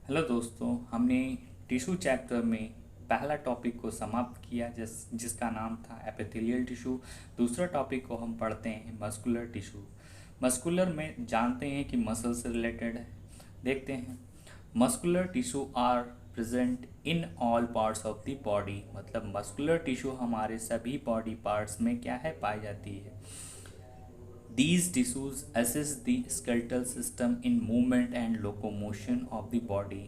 Hello दोस्तों, हमने tissue chapter में पहला टॉपिक को समाप्त किया जिसका नाम था एपिथेलियल टिश्यू। दूसरा टॉपिक को हम पढ़ते हैं मस्कुलर टिश्यू। मस्कुलर में जानते हैं कि मसल से रिलेटेड है। देखते हैं, muscular tissue are present in all parts of the body. मतलब मस्कुलर टिश्यू हमारे सभी बॉडी पार्ट्स में क्या है, पाई जाती है। These tissues assist the skeletal system in movement and locomotion of the body।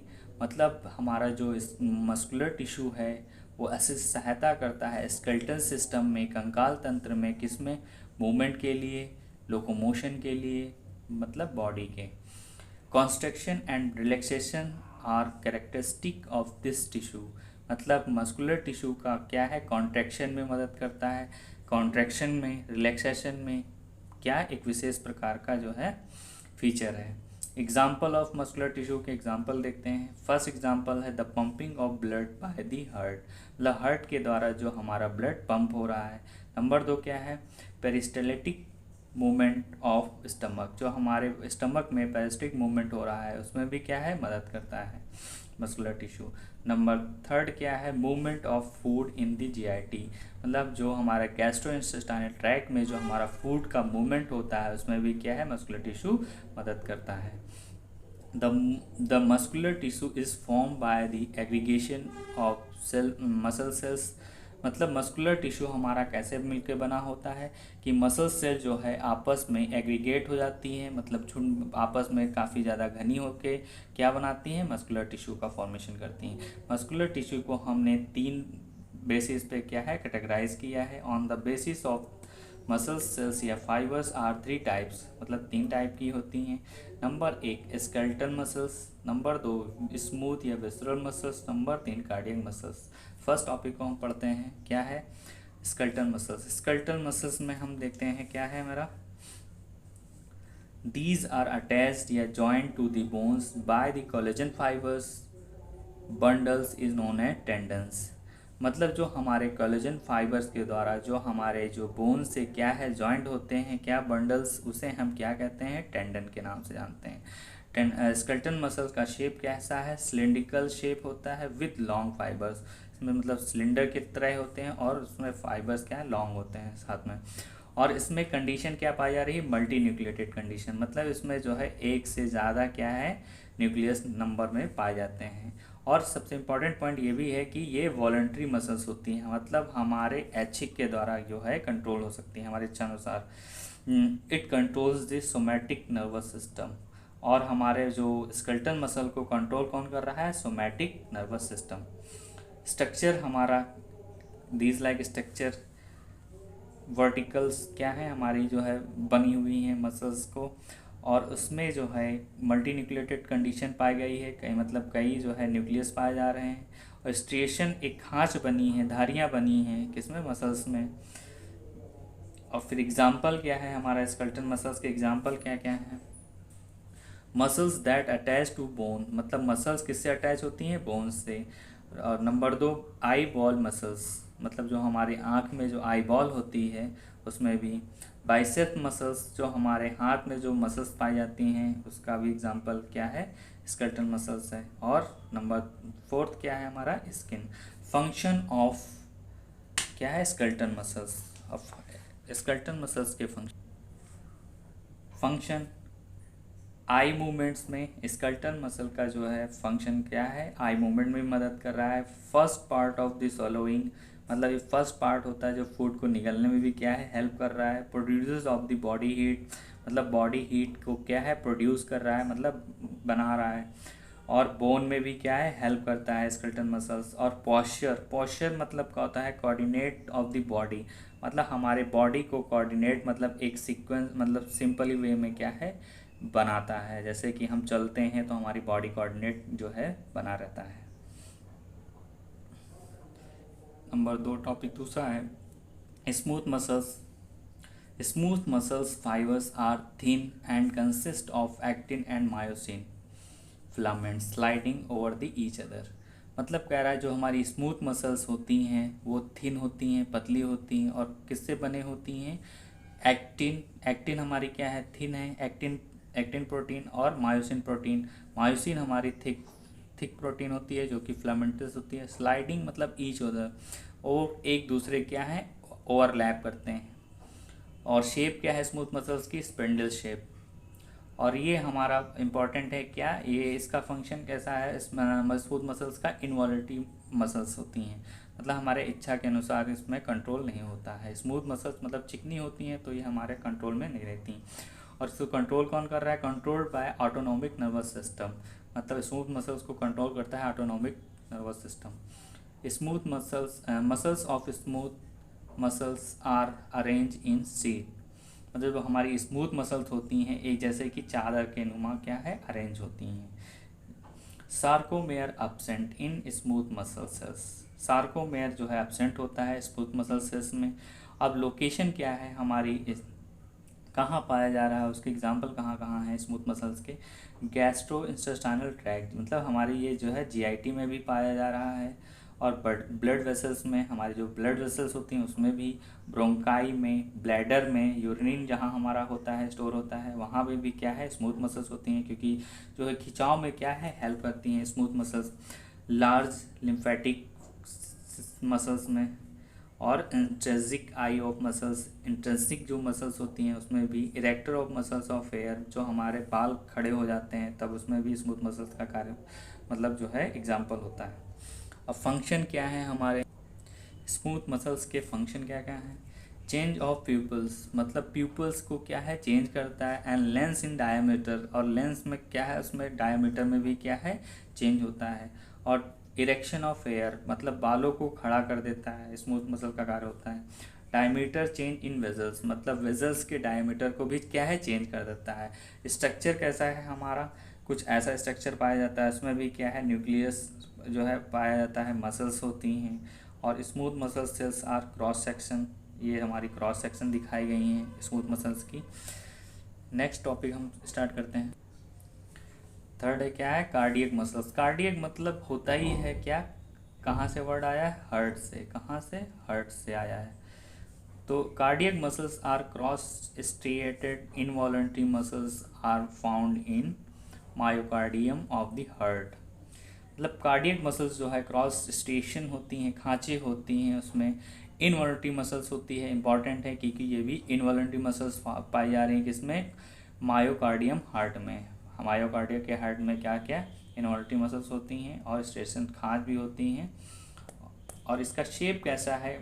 मतलब हमारा जो मस्कुलर टिश्यू है वो असिस्ट सहायता करता है स्केलेटल सिस्टम में, कंकाल तंत्र में, किसमें, मूवमेंट के लिए, लोकोमोशन के लिए, मतलब बॉडी के। Construction and relaxation are characteristic of this tissue. मतलब मस्कुलर टिश्यू का क्या है, कॉन्ट्रैक्शन में मदद करता है, कॉन्ट्रैक्शन में, रिलैक्सेशन में, क्या एक विशेष प्रकार का जो है फीचर है। एग्जाम्पल ऑफ मस्कुलर टिश्यू के एग्जाम्पल देखते हैं। फर्स्ट एग्जाम्पल है the pumping of blood by the heart. मतलब हार्ट के द्वारा जो हमारा ब्लड पंप हो रहा है। नंबर 2 क्या है, पेरिस्टलिटिक मूवमेंट ऑफ स्टमक। जो हमारे स्टमक में पेरिस्टिक मूवमेंट हो रहा है उसमें भी क्या है, मदद करता है मस्कुलर टिश्यू। नंबर 3 क्या है, movement of food in the GIT. मतलब जो हमारा गैस्ट्रोइंटेस्टाइनल ट्रैक्ट में जो हमारा फूड का मूवमेंट होता है उसमें भी क्या है, मस्कुलर टिश्यू मदद करता है। The muscular tissue is form by the aggregation of cell muscle cells. मतलब मस्कुलर टिश्यू हमारा कैसे मिलकर बना होता है कि मसल सेल जो है आपस में एग्रीगेट हो जाती हैं, मतलब झुंड आपस में काफ़ी ज़्यादा घनी होकर क्या बनाती हैं, मस्कुलर टिश्यू का फॉर्मेशन करती हैं। मस्कुलर टिश्यू को हमने 3 बेसिस पे क्या है, कैटेगराइज किया है। On the basis of muscle cells या फाइबर्स आर 3 टाइप्स। मतलब 3 टाइप की होती हैं। Number 1 skeletal muscles, number 2 smooth या visceral muscles, number 3 cardiac muscles. First topic को हम पढ़ते हैं, क्या है, स्केलेटल मसल्स। स्केलेटल मसल्स में हम देखते हैं क्या है मेरा, these are attached या joined to the bones by the collagen fibers। bundles is known as tendons। मतलब जो हमारे कोलेजन फाइबर्स के द्वारा जो हमारे जो बोन से क्या है जॉइंट होते हैं, क्या बंडल्स, उसे हम क्या कहते हैं, टेंडन के नाम से जानते हैं। स्केलेटन मसल का शेप कैसा है, सिलिंड्रिकल शेप होता है विद लॉन्ग फाइबर्स। इसमें मतलब सिलेंडर की तरह होते हैं और उसमें फाइबर्स क्या है, लॉन्ग होते हैं साथ में। और इसमें कंडीशन क्या पाई जा रही है, मल्टी न्यूक्लिएटेड कंडीशन। मतलब इसमें जो है एक से ज़्यादा क्या है, न्यूक्लियस नंबर में पाए जाते हैं। और सबसे इम्पॉर्टेंट पॉइंट ये भी है कि ये वॉलंटरी मसल्स होती हैं। मतलब हमारे ऐच्छिक के द्वारा जो है कंट्रोल हो सकती हैं हमारे इच्छानुसार। It controls the somatic nervous system. और हमारे जो स्केलेटल मसल को कंट्रोल कौन कर रहा है, सोमैटिक नर्वस सिस्टम। स्ट्रक्चर हमारा दीज लाइक स्ट्रक्चर वर्टिकल्स क्या है, हमारी जो है बनी हुई हैं मसल्स को। और उसमें जो है मल्टी न्यूक्लिएटेड कंडीशन पाई गई है, कई मतलब कई जो है न्यूक्लियस पाए जा रहे हैं। और स्ट्रिएशन एक खांच बनी है, धारियाँ बनी हैं किसमें, मसल्स में। और फिर एग्जाम्पल क्या है हमारा स्केलेटल मसल्स के एग्जाम्पल क्या क्या है, muscles that attach to bone. मतलब मसल्स किससे अटैच होती हैं, बोन से। और नंबर 2 आई बॉल मसल्स। मतलब जो हमारी आँख में जो आई बॉल होती है उसमें भी। बाइसेप मसल्स, जो हमारे हाथ में जो मसल्स पाई जाती हैं उसका भी एग्जांपल क्या है, स्केलेटल मसल्स है। और नंबर 4 क्या है हमारा, स्किन। फंक्शन ऑफ क्या है, skeletal muscles. Of skeletal muscles के फंक्शन आई मूवमेंट्स में स्केलेटल मसल का जो है फंक्शन क्या है, आई मूवमेंट में मदद कर रहा है। फर्स्ट पार्ट ऑफ द सॉलोइंग, मतलब ये फर्स्ट पार्ट होता है जो फूड को निगलने में भी क्या है, हेल्प कर रहा है। Producers of the body heat, मतलब बॉडी हीट को क्या है, प्रोड्यूस कर रहा है, मतलब बना रहा है। और बोन में भी क्या है, हेल्प करता है स्केलेटल मसल्स। और पॉस्चर मतलब क्या होता है, कोऑर्डिनेट ऑफ द बॉडी। मतलब हमारे बॉडी को कोऑर्डिनेट, मतलब एक सीक्वेंस, मतलब सिंपली वे में क्या है, बनाता है। जैसे कि हम चलते हैं तो हमारी बॉडी कोऑर्डिनेट जो है बना रहता है। नंबर 2 टॉपिक दूसरा है smooth muscles. Smooth muscles fibres are thin and consist of actin and myosin filaments sliding over the each other. मतलब कह रहा है जो हमारी स्मूथ मसल्स होती हैं वो थिन होती हैं, पतली होती हैं, और किससे बने होती हैं, एक्टिन। एक्टिन हमारी क्या है, थिन है, एक्टिन एक्टिन प्रोटीन, और मायोसिन प्रोटीन। मायोसिन हमारी थिक थिक प्रोटीन होती है जो कि फिलामेंटस होती है। स्लाइडिंग मतलब ईच अदर, और एक दूसरे क्या है ओवरलैप करते हैं। और शेप क्या है स्मूथ मसल्स की, स्पिंडल शेप। और ये हमारा इम्पॉर्टेंट है क्या, ये इसका फंक्शन कैसा है, इस स्मूथ मसल्स का इनवॉल्यूटरी मसल्स होती हैं, मतलब हमारे इच्छा के अनुसार इसमें कंट्रोल नहीं होता है। स्मूथ मसल्स मतलब चिकनी होती हैं तो ये हमारे कंट्रोल में नहीं रहती। और इसको कंट्रोल कौन कर रहा है, controlled by autonomic nervous system, मतलब स्मूथ मसल्स को कंट्रोल करता है autonomic nervous system. Smooth muscles of smooth muscles are arrange in सी, मतलब जो हमारी स्मूथ मसल्स होती हैं एक जैसे कि चादर के नुमा क्या है अरेंज होती हैं। Sarcomere absent in smooth muscle sales, sarcomere जो है एब्सेंट होता है स्मूथ मसल सेल्स में। अब लोकेशन क्या है हमारी कहाँ पाया जा रहा है, उसके एग्जाम्पल कहाँ कहाँ हैं स्मूथ मसल्स के, गैस्ट्रो इंटेस्टाइनल ट्रैक्ट, मतलब हमारी ये जो है जीआईटी में भी पाया जा रहा है, और ब्लड वेसल्स में, हमारी जो ब्लड वेसल्स होती हैं उसमें भी, ब्रोंकाई में, ब्लैडर में, यूरिन जहाँ हमारा होता है स्टोर होता है वहाँ पे भी क्या है स्मूथ मसल्स होती हैं, क्योंकि जो है खिंचाव में क्या है हेल्प करती हैं smooth muscles. Large lymphatic muscles में, और intrinsic eye of muscles, intrinsic जो मसल्स होती हैं उसमें भी, erector of muscles of hair, जो हमारे बाल खड़े हो जाते हैं तब उसमें भी स्मूथ मसल्स का कार्य मतलब जो है एग्जाम्पल होता है। अब फंक्शन क्या है हमारे स्मूथ मसल्स के, फंक्शन क्या क्या है, चेंज ऑफ प्यूपल्स, मतलब प्यूपल्स को क्या है चेंज करता है, एंड लेंस इन डायमीटर, और लेंस में क्या है उसमें डायमीटर में भी क्या है चेंज होता है। और इरेक्शन ऑफ हेयर, मतलब बालों को खड़ा कर देता है, स्मूथ मसल का कार्य होता है। डायमीटर चेंज इन वेजल्स, मतलब वेजल्स के डायमीटर को भी क्या है चेंज कर देता है। स्ट्रक्चर कैसा है हमारा, कुछ ऐसा स्ट्रक्चर पाया जाता है, उसमें भी क्या है न्यूक्लियस जो है पाया जाता है, मसल्स होती हैं। और smooth muscle cells are cross section, ये हमारी क्रॉस सेक्शन दिखाई गई हैं स्मूथ मसल्स की। नेक्स्ट टॉपिक हम स्टार्ट करते हैं। थर्ड है क्या है, कार्डियक मसल्स। कार्डियक मतलब होता ही है क्या, कहाँ से वर्ड आया है, हार्ट से, कहाँ से, हार्ट से आया है। तो cardiac muscles are cross striated involuntary muscles are found in myocardium of the heart, मतलब कार्डियक मसल्स जो है क्रॉस स्टेशन होती हैं, खांचे होती हैं, उसमें इनवॉलंटरी मसल्स होती है। इंपॉर्टेंट है क्योंकि ये भी इनवॉलंटरी मसल्स पाई जा रही हैं किसमें, मायोकार्डियम हार्ट में। मायोकार्डियम के हार्ट में क्या क्या इनवॉलंटरी मसल्स होती हैं और स्टेशन खांच भी होती हैं। और इसका शेप कैसा है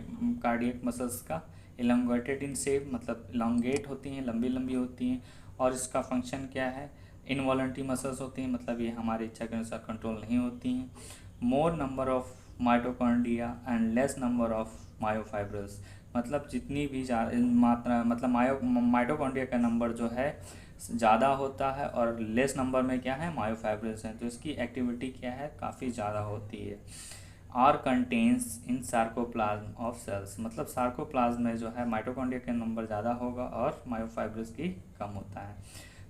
कार्डियक मसल्स का, इलॉन्गेटेड इन शेप, मतलब इलॉन्गेट होती हैं, लंबी लंबी होती हैं। और इसका फंक्शन क्या है, इनवॉलंटरी मसल्स होती हैं, मतलब ये हमारी इच्छा के अनुसार कंट्रोल नहीं होती हैं। मोर number of mitochondria and less number of myofibrils, मतलब जितनी भी मात्रा, मतलब माइटोकॉन्ड्रिया का नंबर जो है ज़्यादा होता है और लेस नंबर में क्या है मायोफाइब्रल्स हैं, तो इसकी एक्टिविटी क्या है काफ़ी ज़्यादा होती है। Are contains in sarcoplasm of cells, मतलब सार्कोप्लाज्म में जो है माइटोकॉन्ड्रिया का नंबर ज़्यादा होगा और मायोफाइब्रस की कम होता है।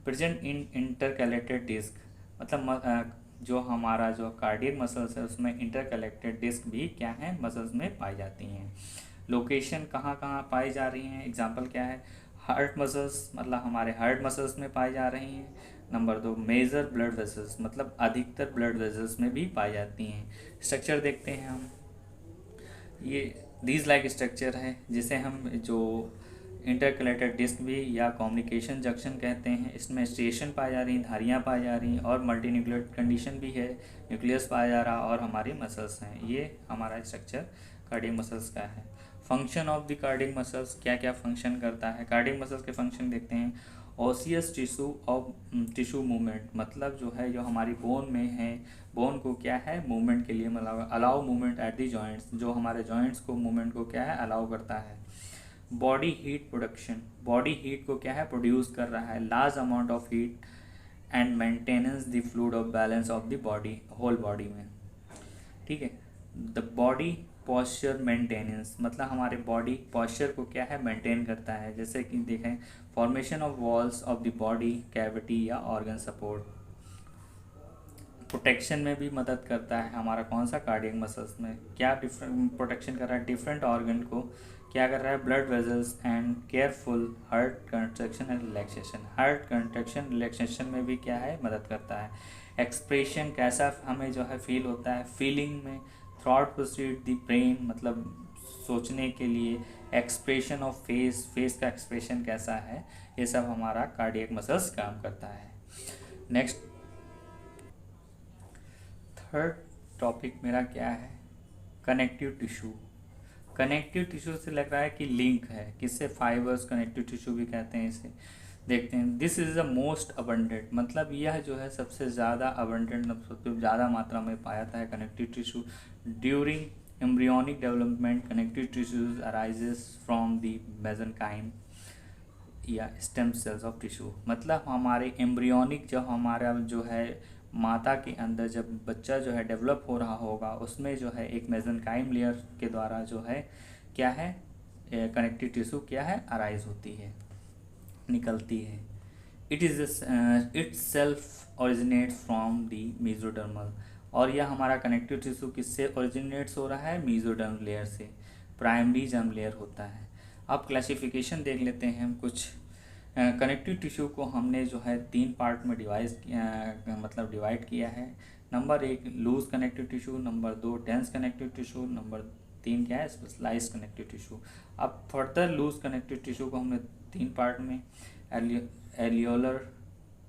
प्रेजेंट इन इंटरकलेक्टेड डिस्क, मतलब जो हमारा जो कार्डियक मसल्स है उसमें इंटरकलेक्टेड डिस्क भी क्या है मसल्स में पाई जाती हैं। लोकेशन कहाँ कहाँ पाई जा रही हैं, एग्जांपल क्या है, हार्ट मसल्स, मतलब हमारे हार्ट मसल्स में पाई जा रही हैं। नंबर 2 मेजर ब्लड वेसल्स, मतलब अधिकतर ब्लड वेसल्स में भी पाई जाती हैं। स्ट्रक्चर देखते हैं हम, ये दीज लाइक स्ट्रक्चर है जिसे हम जो इंटरकलेक्टेड डिस्क भी या कम्युनिकेशन जंक्शन कहते हैं, इसमें स्टेशन पाई जा रही हैं, धारियाँ पाई जा रही हैं, और मल्टी न्यूक्लियर कंडीशन भी है, न्यूक्लियस पाया जा रहा और हमारी मसल्स हैं। ये हमारा स्ट्रक्चर कार्डियक मसल्स का है। Function of the cardiac muscles, क्या क्या फंक्शन करता है कार्डियक मसल्स के फंक्शन देखते हैं। ओसियस टिश्यू ऑफ टिश्यू मूवमेंट, मतलब जो है जो हमारी बोन में है, बोन को क्या है मूवमेंट के लिए, मतलब allow movement at the joints, जो हमारे जॉइंट्स को मूवमेंट को क्या है अलाउ करता है। Body heat production, body heat को क्या है प्रोड्यूस कर रहा है, large amount of heat and maintenance the fluid of balance of the body, whole body में, ठीक है। द बॉडी पॉस्चर मेंटेनेंस, मतलब हमारे बॉडी पॉस्चर को क्या है मेंटेन करता है, जैसे कि देखें formation of walls of the body cavity या ऑर्गन सपोर्ट। प्रोटेक्शन में भी मदद करता है हमारा कौन सा कार्डियक मसल्स में, क्या डिफरेंट प्रोटेक्शन कर रहा है, डिफरेंट ऑर्गन को क्या कर रहा है, blood vessels and careful heart contraction and relaxation, heart contraction relaxation में भी क्या है, मदद करता है। एक्सप्रेशन कैसा हमें जो है फील होता है, फीलिंग में थॉट प्रोसीड द ब्रेन, मतलब सोचने के लिए, एक्सप्रेशन ऑफ फेस, फेस का एक्सप्रेशन कैसा है, ये सब हमारा कार्डियक मसल्स काम करता है। नेक्स्ट थर्ड टॉपिक मेरा क्या है, कनेक्टिव टिश्यू। कनेक्टिव टिश्यू से लग रहा है कि लिंक है, किससे, फाइबर्स, कनेक्टिव टिश्यू भी कहते हैं इसे। देखते हैं, this is the most abundant, मतलब यह जो है सबसे ज़्यादा अबंडेंट, सबसे ज़्यादा मात्रा में पाया जाता है connective tissue. During embryonic development connective tissues arises from the mesenchyme या स्टेम सेल्स ऑफ टिश्यू, मतलब हमारे एम्ब्रियोनिक, जब हमारा जो है माता के अंदर जब बच्चा जो है डेवलप हो रहा होगा, उसमें जो है एक मेसेनकाइम लेयर के द्वारा जो है क्या है, कनेक्टिव टिश्यू क्या है, अराइज होती है, निकलती है। It self originates from the mesodermal, और यह हमारा कनेक्टिव टिश्यू किससे ओरिजिनेट्स हो रहा है, मेसोडर्म लेयर से, प्राइमरी जर्म लेयर होता है। अब क्लासिफिकेशन देख लेते हैं हम कुछ। कनेक्टिव टिश्यू को हमने जो है 3 पार्ट में मतलब डिवाइड किया है। Number 1 loose connective tissue, number 2 dense connective tissue, number 3 क्या है, स्पेशलाइज्ड कनेक्टिव टिश्यू। अब फर्दर लूज कनेक्टिव टिश्यू को हमने 3 पार्ट में, areolar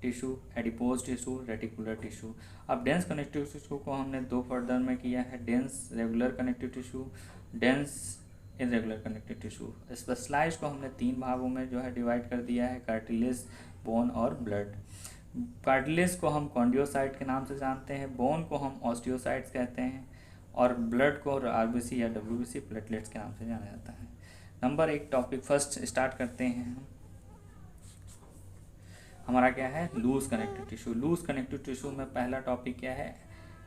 tissue, adipose tissue, reticular tissue. अब डेंस कनेक्टिव टिश्यू को हमने 2 फर्दर में किया है, dense regular connective tissue, dense irregular connective tissue. Specialised को हमने 3 भागों में जो है डिवाइड कर दिया है, कार्टिलेज, बोन और ब्लड। कार्टिलेज को हम कॉन्डियोसाइट के नाम से जानते हैं, बोन को हम ऑस्टियोसाइट्स कहते हैं, और ब्लड को आरबीसी या डब्ल्यूबीसी प्लेटलेट्स के नाम से जाना जाता है। नंबर 1 टॉपिक फर्स्ट स्टार्ट करते हैं। हमारा क्या है, loose connective tissue. Loose connective tissue में पहला टॉपिक क्या है,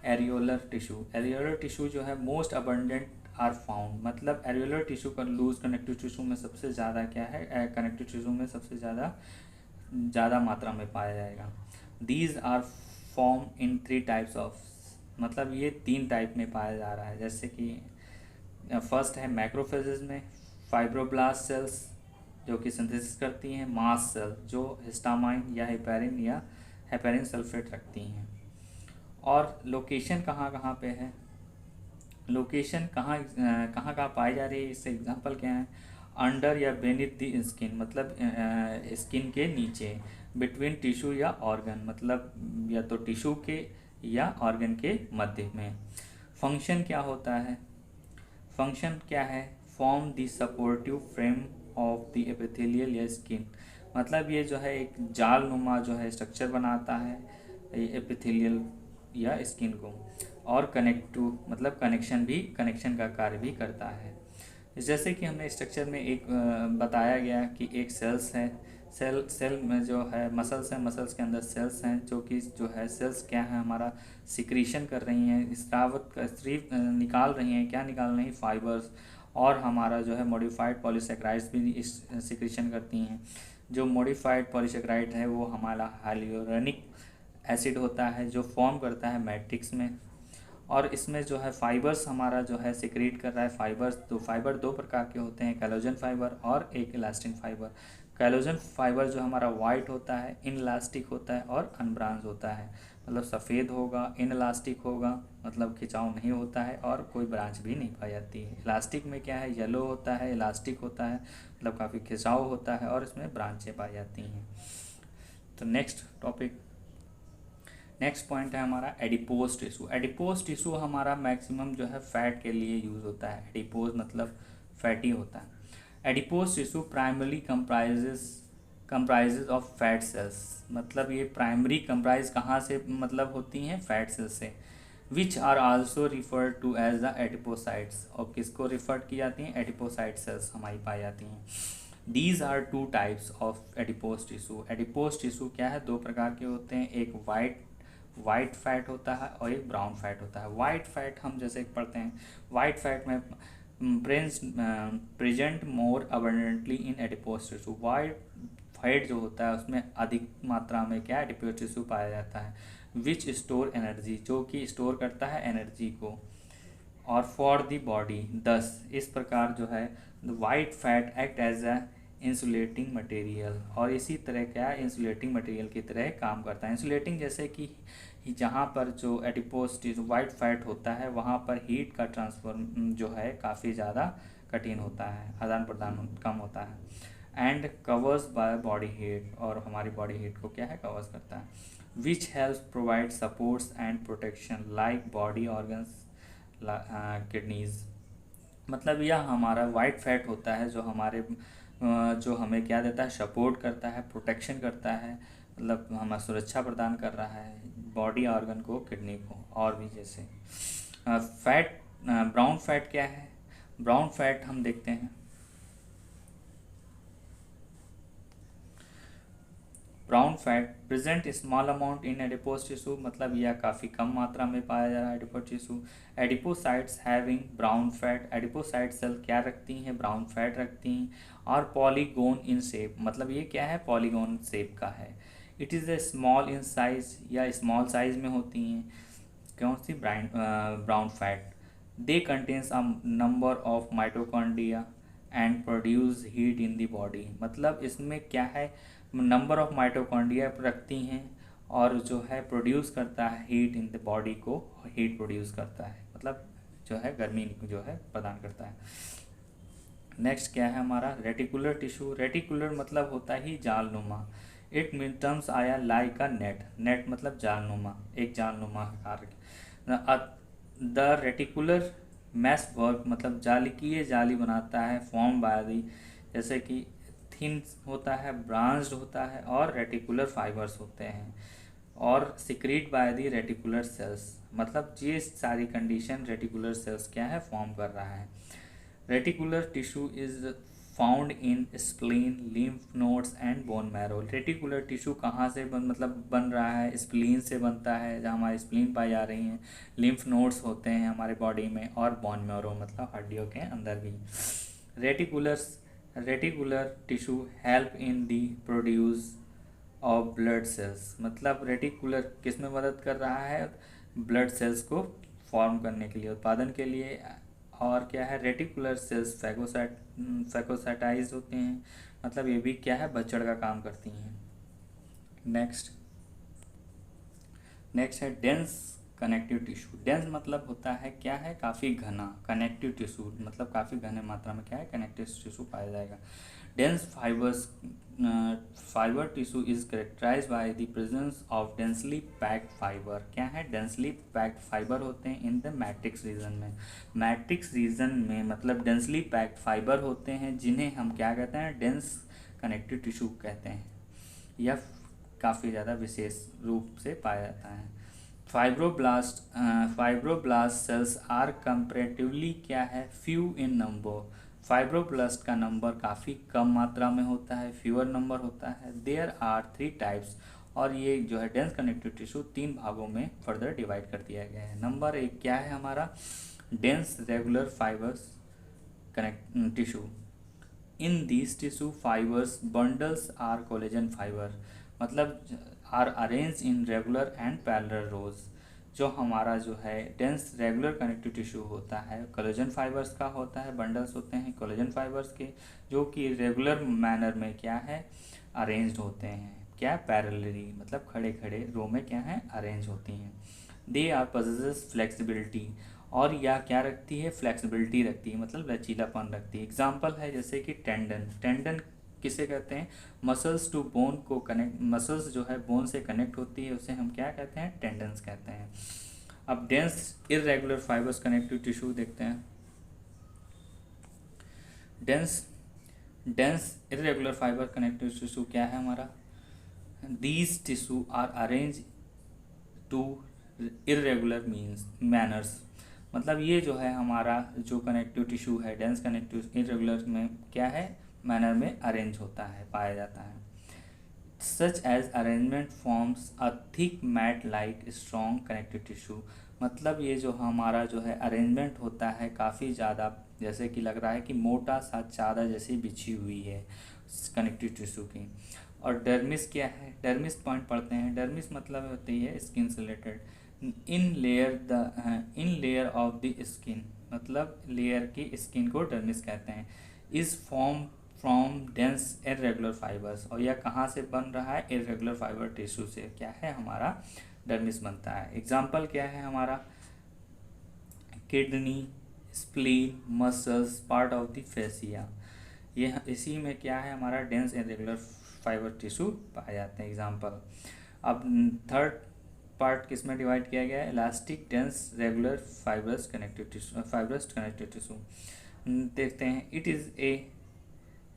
एरियोलर टिश्यू। एरियोलर टिश्यू जो है मोस्ट अबंडेंट आर फाउंड, मतलब एरियोलर टिश्यू का लूज कनेक्टिव टिश्यू में सबसे ज़्यादा क्या है, कनेक्टिव टिश्यू में सबसे ज़्यादा मात्रा में पाया जाएगा। These are form in 3 types of, मतलब ये 3 टाइप में पाया जा रहा है। जैसे कि फर्स्ट है मैक्रोफेजेस में फाइब्रोब्लास्ट सेल्स जो कि सिंथेसिस करती हैं, मास सेल जो हिस्टामाइन या हेपेरिन सल्फेट रखती हैं। और लोकेशन कहाँ कहाँ पे है, लोकेशन कहाँ कहाँ पाई जा रही है, इससे एग्जांपल क्या है, अंडर या बेनिथ द स्किन, मतलब स्किन के नीचे, बिटवीन टिश्यू या ऑर्गन, मतलब या तो टिश्यू के या ऑर्गन के मध्य में। फंक्शन क्या होता है, फंक्शन क्या है, form the supportive frame of the epithelial या स्किन, मतलब ये जो है एक जाल नुमा जो है स्ट्रक्चर बनाता है एपिथेलियल या स्किन को, और कनेक्टिव मतलब कनेक्शन का कार्य भी करता है। जैसे कि हमने स्ट्रक्चर में एक बताया गया कि एक सेल्स है, सेल में जो है मसल्स हैं, मसल्स के अंदर सेल्स हैं, जो है सेल्स क्या है, हमारा सिक्रीशन कर रही हैं, स्रावित निकाल रही हैं, क्या निकाल रही हैं, फाइबर्स, और हमारा जो है मॉडिफाइड पॉलीसेक्राइड्स भी इस सिक्रीशन करती हैं। जो मॉडिफाइड पॉलीसेक्राइड है वो हमारा हाइलुरोनिक एसिड होता है जो फॉर्म करता है मैट्रिक्स में, और इसमें जो है फाइबर्स हमारा जो है सिक्रीट कर रहा है फाइबर्स। तो फाइबर 2 प्रकार के होते हैं, कैलोजन फाइबर और एक इलास्टिन फाइबर। कैलोजन फाइबर जो हमारा वाइट होता है, इनलास्टिक होता है और अनब्रांच होता है, मतलब सफ़ेद होगा, इनलास्टिक होगा, मतलब खिंचाव नहीं होता है और कोई ब्रांच भी नहीं पाई जाती है। इलास्टिक में क्या है, येलो होता है, इलास्टिक होता है, मतलब काफ़ी खिंचाव होता है और इसमें ब्रांचें पाई जाती हैं। तो नेक्स्ट पॉइंट है हमारा एडिपोज टिश्यू। एडिपोज टिश्यू हमारा मैक्सिमम जो है फैट के लिए यूज़ होता है, एडिपोज मतलब फैटी होता है। Adipose tissue primarily comprises of fat cells, मतलब ये प्राइमरी कंप्राइज कहाँ से मतलब होती हैं, फैट सेल्स से, which are also referred to as the adipocytes, और किसको रिफर की जाती हैं, एडिपोसाइट सेल्स हमारी पाई जाती हैं। These are 2 types of adipose tissue. Adipose tissue क्या है, 2 प्रकार के होते हैं, एक वाइट फैट होता है और एक ब्राउन फैट होता है। वाइट फैट हम जैसे पढ़ते हैं, वाइट फैट में present more abundantly in adipose tissue. White fat जो होता है उसमें अधिक मात्रा में क्या एडिपोज टिश्यू पाया जाता है, विच स्टोर एनर्जी, जो कि स्टोर करता है एनर्जी को, और फॉर द बॉडी। दस इस प्रकार जो है the white fat act as a insulating material, और इसी तरह क्या इंसुलेटिंग मटेरियल की तरह काम करता है। इंसुलेटिंग जैसे कि जहाँ पर जो एडिपोज वाइट फैट होता है वहाँ पर हीट का ट्रांसफर जो है काफ़ी ज़्यादा कठिन होता है, आदान प्रदान कम होता है। And covers by body heat, और हमारी बॉडी हीट को क्या है कवर्स करता है। Which helps provide supports and protection like body organs kidneys. मतलब यह हमारा वाइट फैट होता है जो हमारे जो हमें क्या देता है, सपोर्ट करता है, प्रोटेक्शन करता है, मतलब हमें सुरक्षा प्रदान कर रहा है बॉडी ऑर्गन को, किडनी को, और भी जैसे फैट। ब्राउन फैट क्या है? ब्राउन फैट हम देखते हैं, brown fat present small amount in adipose tissue, मतलब यह काफ़ी कम मात्रा में पाया जा रहा है adipose tissue. Adipocytes having brown fat, adipocyte cell क्या रखती हैं, ब्राउन फैट रखती हैं। और पॉलीगोन इन शेप, मतलब ये क्या है, पॉलीगोन शेप का है। It is a small in size, या स्मॉल साइज में होती हैं कौन सी brown fat. They contains a number of mitochondria and produce heat in the body, मतलब इसमें क्या है, नंबर ऑफ माइटोकॉन्ड्रिया रखती हैं और जो है प्रोड्यूस करता है हीट इन द बॉडी को, हीट प्रोड्यूस करता है, मतलब जो है गर्मी जो है प्रदान करता है। नेक्स्ट क्या है हमारा रेटिकुलर टिश्यू। रेटिकुलर मतलब होता ही जालनुमा। इट मीन टर्म्स आया लाइक अ नेट, नेट मतलब जालनुमा, एक जालनुमा आकार। द रेटिकुलर मैश वर्क मतलब जालिकीय जाली बनाता है, फॉर्म बाय द, जैसे कि थिन होता है, ब्रांच्ड होता है, और रेटिकुलर फाइबर्स होते हैं, और secrete by the reticular cells, मतलब ये सारी कंडीशन रेटिकुलर सेल्स क्या है फॉर्म कर रहा है। Reticular tissue is found in spleen, lymph nodes and bone marrow. Reticular tissue कहाँ से बन रहा है, स्प्लीन से बनता है, जहाँ हमारी स्प्लीन पाई जा रही हैं, लिम्फ नोड्स होते हैं हमारे बॉडी में, और बोन मैरो मतलब हड्डियों के अंदर भी। Reticular tissue help in the produce of blood cells, मतलब रेटिकुलर किस में मदद कर रहा है, ब्लड सेल्स को फॉर्म करने के लिए, उत्पादन के लिए। और क्या है, रेटिकुलर सेल्स फैगोसाइटाइज होते हैं, मतलब ये भी क्या है बच्चड़ का काम करती हैं। नेक्स्ट है डेंस कनेक्टिव टिश्यू। डेंस मतलब होता है क्या है, काफ़ी घना, कनेक्टिव टिश्यू मतलब काफ़ी घने मात्रा में क्या है कनेक्टिव टिश्यू पाया जाएगा। Dense fibre tissue is characterise by the presence of densely packed fibre. क्या है, डेंसली पैक्ड फाइबर होते हैं इन द मैट्रिक्स रीजन में। मैट्रिक्स रीजन में मतलब डेंसली पैक्ड फाइबर होते हैं जिन्हें हम क्या कहते हैं, डेंस कनेक्टिव टिश्यू कहते हैं। यह काफ़ी ज़्यादा विशेष रूप से पाया जाता है। फाइब्रोब्लास्ट सेल्स आर कंपेरेटिवली क्या है, फ्यू इन नंबर। फाइब्रोब्लास्ट का नंबर काफ़ी कम मात्रा में होता है, फ्यूअर नंबर होता है। देयर आर 3 टाइप्स, और ये जो है डेंस कनेक्टिव टिश्यू 3 भागों में फर्दर डिवाइड कर दिया गया है। नंबर 1 क्या है हमारा, dense regular fibres connect tissue. In this tissue fibres bundles are collagen fibre, मतलब are arrange in regular and parallel rows. जो हमारा जो है डेंस रेगुलर कनेक्टिव टिश्यू होता है कोलेजन फाइबर्स का होता है, बंडल्स होते हैं कोलेजन फाइबर्स के, जो कि रेगुलर मैनर में क्या है अरेंज्ड होते हैं, क्या पैरेलली मतलब खड़े खड़े रो में क्या है अरेंज होती हैं। दे आर पजेसेस फ्लेक्सिबिलिटी, और यह क्या रखती है, फ्लेक्सिबिलिटी रखती है, मतलब लचीलापन रखती है। एग्जाम्पल है जैसे कि टेंडन। टेंडन किसे कहते हैं, मसल्स टू बोन को कनेक्ट, मसल्स जो है बोन से कनेक्ट होती है उसे हम क्या कहते हैं, टेंडन्स कहते हैं। अब dense irregular fibres connective tissue देखते हैं। Dense irregular fibre connective tissue क्या है हमारा, these tissue are arrange to irregular means manners, मतलब ये जो है हमारा जो कनेक्टिव टिश्यू है डेंस कनेक्टिव इरेगुलर में क्या है मैनर में अरेंज होता है, पाया जाता है। Such as arrangement forms a thick mat like strong connective tissue, मतलब ये जो हमारा जो है अरेंजमेंट होता है काफ़ी ज़्यादा, जैसे कि लग रहा है कि मोटा सा चादर जैसी बिछी हुई है कनेक्टिव टिश्यू की। और डर्मिस क्या है, डर्मिस पॉइंट पढ़ते हैं। डर्मिस मतलब होती है स्किन से related. In layer of the skin, मतलब लेयर की स्किन को डर्मिस कहते हैं। Is form from dense irregular fibres, और यह कहाँ से बन रहा है, इरेगुलर फाइबर टिश्यू से क्या है हमारा डर्मिस बनता है। एग्जाम्पल क्या है हमारा, kidney, spleen, muscles, part of the fascia, ये इसी में क्या है हमारा डेंस इरेगुलर फाइबर टिश्यू पाए जाते हैं। एग्जाम्पल। अब थर्ड पार्ट किस में डिवाइड किया गया है, elastic dense regular fibrous connective tissue. देखते हैं, it is a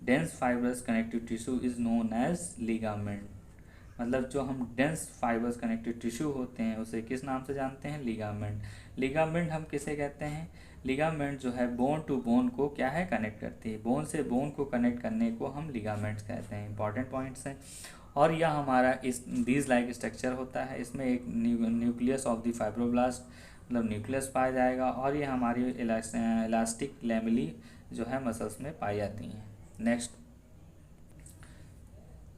dense fibrous connective tissue is known as ligament. मतलब जो हम डेंस फाइबर्स कनेक्टिव टिश्यू होते हैं उसे किस नाम से जानते हैं, लिगामेंट। लिगामेंट हम किसे कहते हैं, लिगामेंट जो है बोन टू बोन को क्या है कनेक्ट करती है, बोन से बोन को कनेक्ट करने को हम लिगामेंट्स कहते हैं। इंपॉर्टेंट पॉइंट्स हैं। और यह हमारा इस दीज लाइक स्ट्रक्चर होता है, इसमें एक न्यूक्लियस ऑफ द फाइब्रोब्लास्ट मतलब न्यूक्लियस पाया जाएगा, और ये हमारी इलास्टिक लैमेली जो है मसल्स में पाई जाती हैं। Next,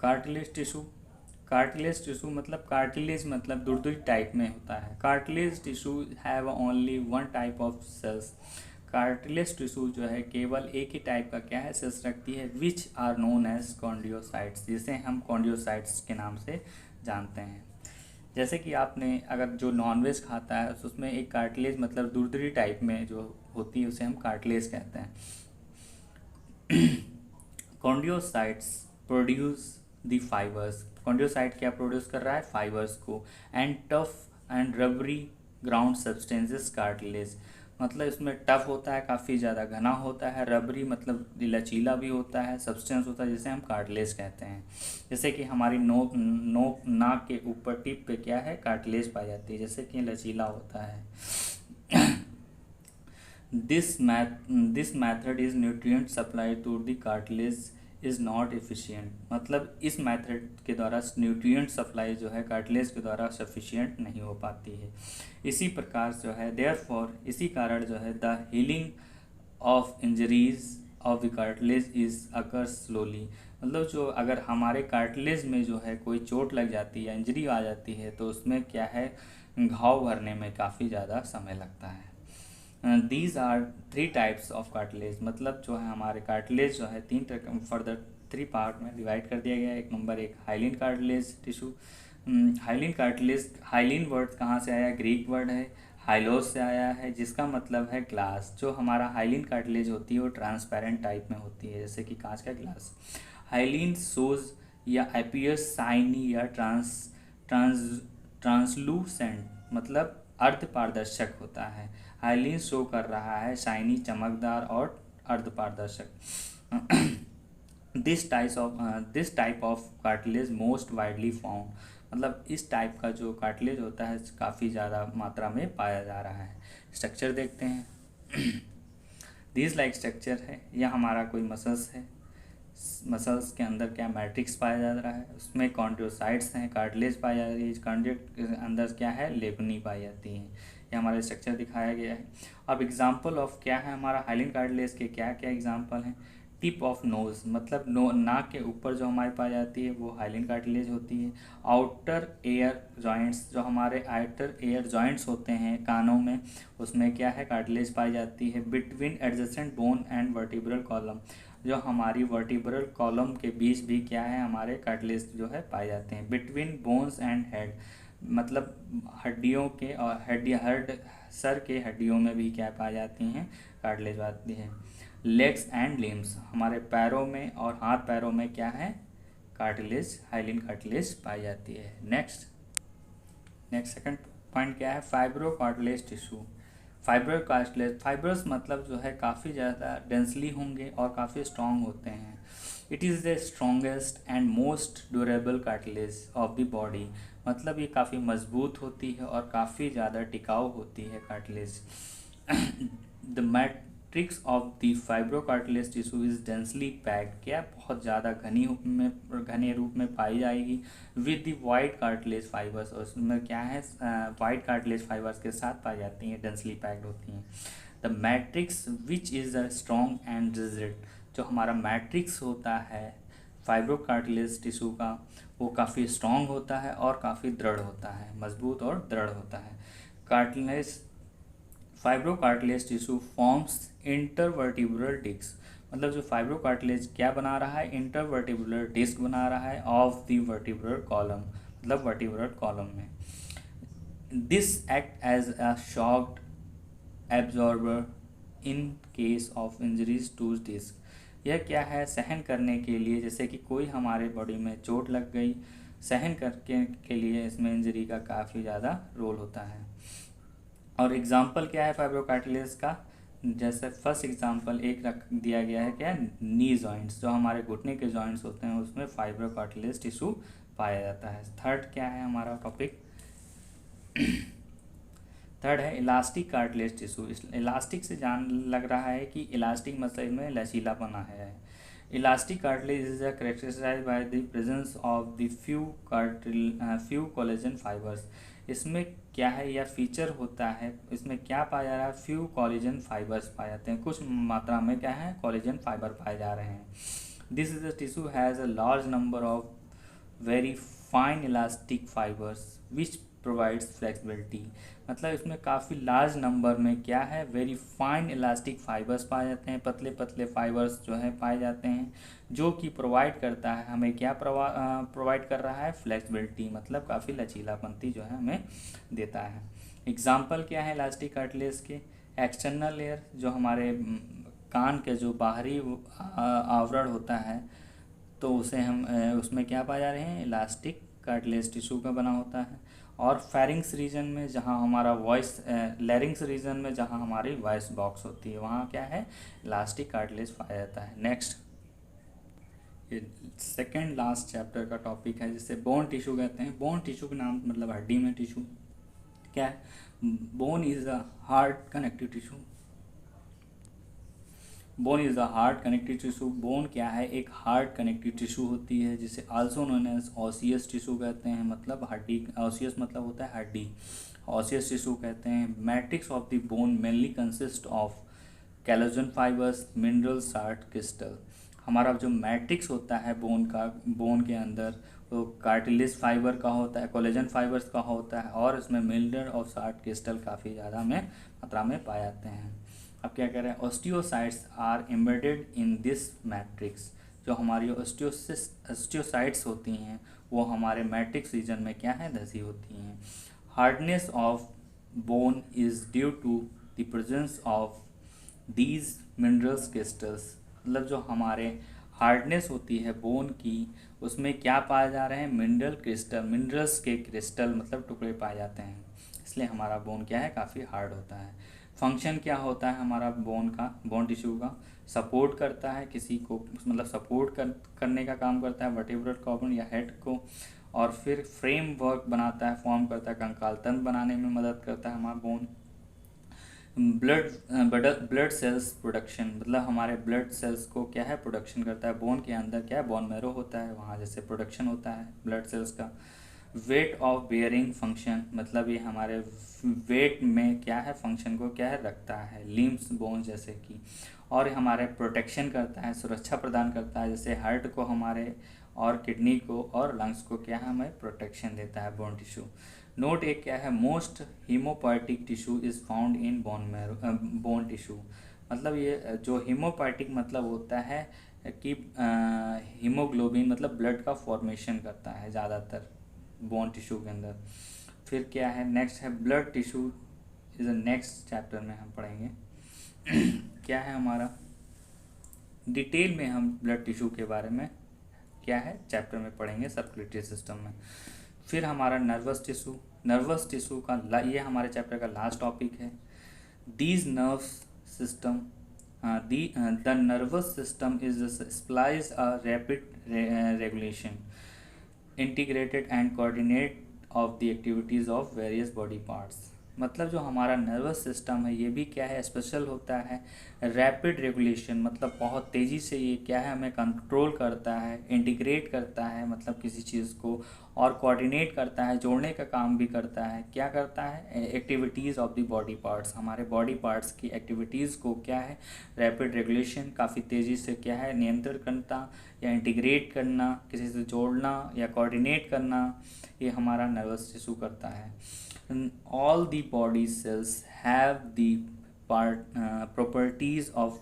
cartilage tissue. Cartilage tissue मतलब कार्टिलेज मतलब दुर्दुरी टाइप में होता है। Cartilage tissue have only one type of cells. Cartilage tissue जो है केवल एक ही टाइप का क्या है सेल्स रखती है, विच आर नोन एज कॉन्डियोसाइट्स, जिसे हम कॉन्डियोसाइट्स के नाम से जानते हैं। जैसे कि आपने अगर जो नॉनवेज खाता है तो उसमें एक कार्टिलेज मतलब दुर्दुरी टाइप में जो होती है उसे हम कार्टिलेज कहते हैं। कॉन्डियोसाइट्स प्रोड्यूस द फाइबर्स। कॉन्डियोसाइट क्या प्रोड्यूस कर रहा है, फाइबर्स को। And tough and rubbery ground substances cartilage, मतलब इसमें टफ होता है, काफ़ी ज़्यादा घना होता है, रबरी मतलब लचीला भी होता है, सब्सटेंस होता है जिसे हम कार्टिलेज कहते हैं। जैसे कि हमारी नाक के ऊपर टिप पे क्या है कार्टिलेज पाई जाती है, जैसे कि लचीला होता है। This method is nutrient supply to the cartilage is not efficient, मतलब इस मेथड के द्वारा न्यूट्रिएंट सप्लाई जो है कार्टिलेज के द्वारा सफिशिएंट नहीं हो पाती है। इसी प्रकार जो है देयरफॉर इसी कारण जो है the healing of injuries of the cartilage is occur slowly, मतलब जो अगर हमारे कार्टिलेज में जो है कोई चोट लग जाती है या इंजरी आ जाती है तो उसमें क्या है घाव भरने में काफ़ी ज़्यादा समय लगता है। These are three types of cartilage, मतलब जो है हमारे कार्टिलेज जो है तीन फर्दर थ्री पार्ट में डिवाइड कर दिया गया है। एक नंबर एक hyaline cartilage tissue. Hyaline cartilage, hyaline word कहाँ से आया, ग्रीक वर्ड है, हाइलोस से आया है जिसका मतलब है ग्लास। जो हमारा हाइलिन कार्टिलेज होती है वो ट्रांसपेरेंट टाइप में होती है जैसे कि कांच का ग्लास। हाइलिन सोज या अपीयर्स शाइनी या ट्रांसलूसेंट, मतलब अर्ध पारदर्शक होता है। हाइलिन शो कर रहा है शाइनी, चमकदार और अर्ध पारदर्शक। This type of cartilage most widely found, मतलब इस टाइप का जो कार्टिलेज होता है काफ़ी ज़्यादा मात्रा में पाया जा रहा है। स्ट्रक्चर देखते हैं। दिस लाइक स्ट्रक्चर है, यह हमारा कोई मसल्स है, मसल्स के अंदर क्या मैट्रिक्स पाया जा रहा है, उसमें कॉन्ड्रोसाइट्स हैं, कार्टिलेज पाई जा रही है, कार्डियक के अंदर क्या है लेबनी पाई जाती हैं। ये हमारा स्ट्रक्चर दिखाया गया है। अब एग्जांपल ऑफ क्या है हमारा हाइलिन कार्टिलेज के क्या क्या एग्जांपल हैं। टिप ऑफ नोज, मतलब नाक के ऊपर जो हमारी पाई जाती है वो हाइलिन कार्टिलेज होती है। आउटर एयर जॉइंट्स, जो हमारे आउटर एयर जॉइंट्स होते हैं कानों में, उसमें क्या है कार्टिलेज पाई जाती है। Between adjacent bone and vertebral column, जो हमारी वर्टिब्रल कॉलम के बीच भी क्या है हमारे कार्टिलेज जो है पाए जाते हैं। बिटवीन बोन्स एंड हेड, मतलब हड्डियों के और सर के हड्डियों में भी क्या पाई जाती हैं कार्टिलेज आती है। लेग्स एंड लिम्स, हमारे पैरों में और हाथ पैरों में क्या है कार्टिलेज, हाइलिन कार्टिलेज पाई जाती है। नेक्स्ट सेकंड पॉइंट क्या है, fibro cartilage tissue. Fibre cartilage, fibres मतलब जो है काफ़ी ज़्यादा डेंसली होंगे और काफ़ी स्ट्रॉन्ग होते हैं। It is the strongest and most durable cartilage of the body, मतलब ये काफ़ी मजबूत होती है और काफ़ी ज़्यादा टिकाऊ होती है cartilage. The matrix of the fibro cartilage tissue is densely packed, क्या बहुत ज़्यादा घने रूप में पाई जाएगी। With the white cartilage fibres, और उसमें क्या है वाइट कार्टिलेज फाइबर्स के साथ पाई जाती हैं, डेंसली पैक्ड होती हैं। The matrix which is a strong and rigid, जो हमारा मैट्रिक्स होता है फाइब्रो कार्टिलेज टिश्यू का वो काफ़ी स्ट्रॉन्ग होता है और काफ़ी दृढ़ होता है, मजबूत और दृढ़ होता है। Cartilage fibrocartilage tissue forms intervertebral disc, मतलब जो फाइब्रोकार्टिलेज क्या बना रहा है, इंटरवर्टिब्रल डिस्क बना रहा है ऑफ द वर्टिब्रल कॉलम, मतलब वर्टिब्रल कॉलम में। This act as a shock absorber in case of injuries to disc, यह क्या है, सहन करने के लिए, जैसे कि कोई हमारे बॉडी में चोट लग गई, सहन करके के लिए इसमें इंजरी का काफ़ी ज़्यादा रोल होता है। और एग्जाम्पल क्या है फाइब्रोकार्टिलेज का, जैसे फर्स्ट एग्जाम्पल एक रख दिया गया है, क्या है, नी जॉइंट्स, जो हमारे घुटने के जॉइंट्स होते हैं उसमें फाइब्रोकार्टिलेज टिश्यू पाया जाता है। थर्ड क्या है हमारा टॉपिक, थर्ड है इलास्टिक कार्टिलेज टिश्यू। इलास्टिक से जान लग रहा है कि इलास्टिक मतलब में लचीलापन है। Elastic cartilage is characterised by the presence of the few collagen fibres. इसमें क्या है, यह फीचर होता है, इसमें क्या पाया जा रहा है, फ्यू कोलेजन फाइबर्स पाए जाते हैं, कुछ मात्रा में क्या है, कोलेजन फाइबर पाए जा रहे हैं। This is the tissue has a large number of very fine elastic fibres which provides flexibility, मतलब इसमें काफ़ी लार्ज नंबर में क्या है, वेरी फाइन इलास्टिक फाइबर्स पाए जाते हैं, पतले पतले फाइबर्स जो है पाए जाते हैं, जो कि प्रोवाइड करता है हमें, क्या प्रोवाइड कर रहा है, फ्लेक्सिबिलिटी, मतलब काफ़ी लचीलापंती जो है हमें देता है। एग्जाम्पल क्या है इलास्टिक कार्टिलेज के, एक्सटर्नल लेयर, जो हमारे कान के जो बाहरी आवरण होता है, तो उसे हम उसमें क्या पाए जा रहे हैं, इलास्टिक कार्टिलेज टिश्यू का बना होता है। और फेरिंग्स रीजन में जहाँ हमारा वॉइस, लैरिंग्स रीजन में जहाँ हमारी वॉइस बॉक्स होती है, वहाँ क्या है, इलास्टिक कार्टिलेज पाया जाता है। नेक्स्ट, ये सेकेंड लास्ट चैप्टर का टॉपिक है जिसे बोन टिश्यू कहते हैं। बोन टिश्यू का नाम मतलब हड्डी में टिश्यू, क्या है, bone is a hard connective tissue. Bone is a hard connective tissue, bone क्या है, एक हार्ड कनेक्टिव टिश्यू होती है जिसे also known as osseous tissue कहते हैं, मतलब हड्डी, ऑसियस मतलब होता है हड्डी, ऑसियस टिश्यू कहते हैं। Matrix of the bone mainly consist of collagen fibres, mineral salt crystal. हमारा जो मैट्रिक्स होता है बोन का, बोन के अंदर वो कार्टिलेज फाइबर का होता है, कोलेजन फाइबर्स का होता है, और इसमें मिनरल और साल्ट क्रिस्टल काफ़ी ज़्यादा में मात्रा में पाए जाते हैं। अब क्या कह रहे हैं, osteocytes are embedded in this matrix, जो हमारी ऑस्टियोसाइट्स होती हैं वो हमारे मैट्रिक्स रीजन में क्या है, धसी होती हैं। Hardness of bone is due to the presence of these minerals crystals, मतलब जो हमारे हार्डनेस होती है बोन की, उसमें क्या पाए जा रहे हैं, मिनरल क्रिस्टल, मिनरल्स के क्रिस्टल मतलब टुकड़े पाए जाते हैं, इसलिए हमारा बोन क्या है, काफ़ी हार्ड होता है। फंक्शन क्या होता है हमारा बोन का, बोन टिश्यू का, सपोर्ट करता है किसी को, मतलब सपोर्ट करने का काम करता है वर्टिब्रल कॉलम या हेड को, और फिर फ्रेम वर्क बनाता है, फॉर्म करता है, कंकाल तंत्र बनाने में मदद करता है हमारा बोन। ब्लड सेल्स प्रोडक्शन, मतलब हमारे ब्लड सेल्स को क्या है, प्रोडक्शन करता है। बोन के अंदर क्या है, बोन मैरो होता है, वहाँ जैसे प्रोडक्शन होता है ब्लड सेल्स का। वेट ऑफ बेयरिंग फंक्शन, मतलब ये हमारे वेट में क्या है, फंक्शन को क्या है, रखता है, लिम्स बोन जैसे कि। और हमारे प्रोटेक्शन करता है, सुरक्षा प्रदान करता है, जैसे हार्ट को हमारे, और किडनी को और लंग्स को क्या है, हमें प्रोटेक्शन देता है बोन टिश्यू। नोट एक क्या है, most haemopoietic tissue is found in bone marrow, bone tissue, मतलब ये जो हीमोपोएटिक मतलब होता है कि हीमोग्लोबिन मतलब ब्लड का फॉर्मेशन करता है ज़्यादातर बोन टिश्यू के अंदर। फिर क्या है, नेक्स्ट है blood tissue, is next chapter में हम पढ़ेंगे। क्या है हमारा, डिटेल में हम ब्लड टिश्यू के बारे में क्या है चैप्टर में पढ़ेंगे, सर्कुलेटरी सिस्टम में। फिर हमारा नर्वस टिश्यू, नर्वस टिश्यू का ये हमारे चैप्टर का लास्ट टॉपिक है। These nerves system, the nervous system is supplies a rapid regulation, integrated and coordinate of the activities of various body parts, मतलब जो हमारा नर्वस सिस्टम है ये भी क्या है, स्पेशल होता है, रैपिड रेगुलेशन, मतलब बहुत तेज़ी से ये क्या है, हमें कंट्रोल करता है, इंटीग्रेट करता है मतलब किसी चीज़ को, और कोऑर्डिनेट करता है, जोड़ने का काम भी करता है। क्या करता है, activities of the body parts, हमारे बॉडी पार्ट्स की एक्टिविटीज़ को क्या है, रैपिड रेगुलेशन, काफ़ी तेज़ी से क्या है, नियंत्रण करता या इंटीग्रेट करना, किसी से जोड़ना या कोऑर्डिनेट करना, ये हमारा नर्वस टिश्यू करता है। all the body cells have the properties of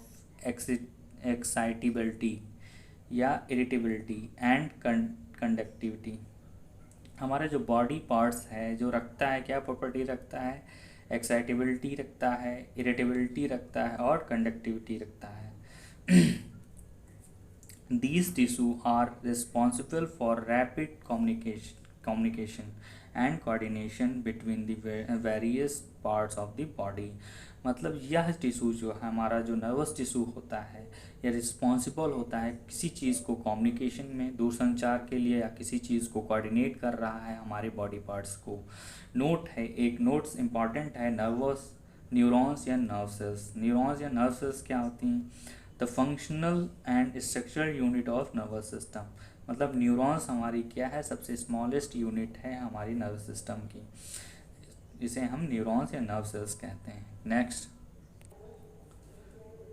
excitability या irritability and conductivity। हमारे जो बॉडी पार्ट्स है जो रखता है, क्या प्रॉपर्टी रखता है, एक्साइटेबिलिटी रखता है, इरिटेबिलिटी रखता है और कंडक्टिविटी रखता है। These tissue are responsible for rapid communication and coordination between the various parts of the body। मतलब यह टिश्यू जो है हमारा, जो नर्वस टिश्यू होता है, यह रिस्पॉन्सिबल होता है किसी चीज़ को कम्युनिकेशन में, दूरसंचार के लिए, या किसी चीज़ को कोऑर्डिनेट कर रहा है हमारे बॉडी पार्ट्स को। नोट है, एक नोट्स इंपॉर्टेंट है, नर्वस न्यूरॉन्स या नर्व सेल्स। न्यूरॉन्स या नर्व सेल्स क्या होती हैं? The functional and structural unit of nervous system. मतलब न्यूरॉन्स हमारी क्या है, सबसे स्मॉलेस्ट यूनिट है हमारी नर्वस सिस्टम की, जिसे हम न्यूरॉन्स या नर्व सेल्स कहते हैं। Next,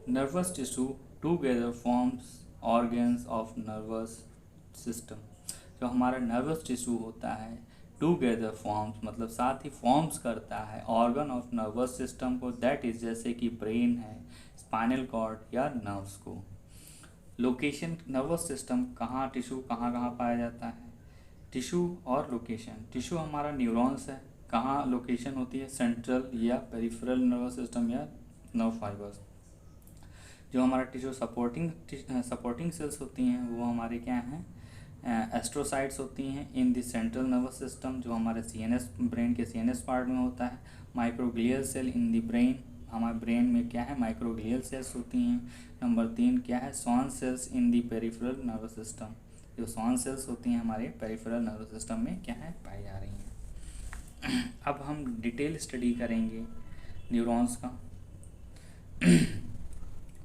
nervous tissue together forms organs of nervous system. जो हमारा नर्वस टिश्यू होता है टूगेदर फॉर्म्स, मतलब साथ ही फॉर्म्स करता है ऑर्गन ऑफ नर्वस सिस्टम को, दैट इज जैसे कि ब्रेन है, स्पाइनल कॉर्ड या नर्व्स को। लोकेशन, नर्वस सिस्टम कहाँ, टिश्यू कहाँ कहाँ पाया जाता है, टिश्यू और लोकेशन। टिश्यू हमारा न्यूरॉन्स है, कहाँ लोकेशन होती है, सेंट्रल या पेरिफेरल नर्वस सिस्टम या नर्व फाइबर्स। जो हमारा टिश्यू सपोर्टिंग सेल्स होती हैं वो हमारे क्या हैं, एस्ट्रोसाइट्स होती हैं in the central nervous system, जो हमारे सीएनएस, ब्रेन के सीएनएस पार्ट में होता है। Microglial cell in the brain, हमारे ब्रेन में क्या है, माइक्रोग्लियल सेल्स होती हैं। नंबर 3 क्या है, स्वान सेल्स इन दी पेरिफेरल नर्वस सिस्टम। जो स्वान सेल्स होती हैं हमारे पेरिफेरल नर्वस सिस्टम में क्या है, पाई जा रही हैं। अब हम डिटेल स्टडी करेंगे न्यूरॉन्स का।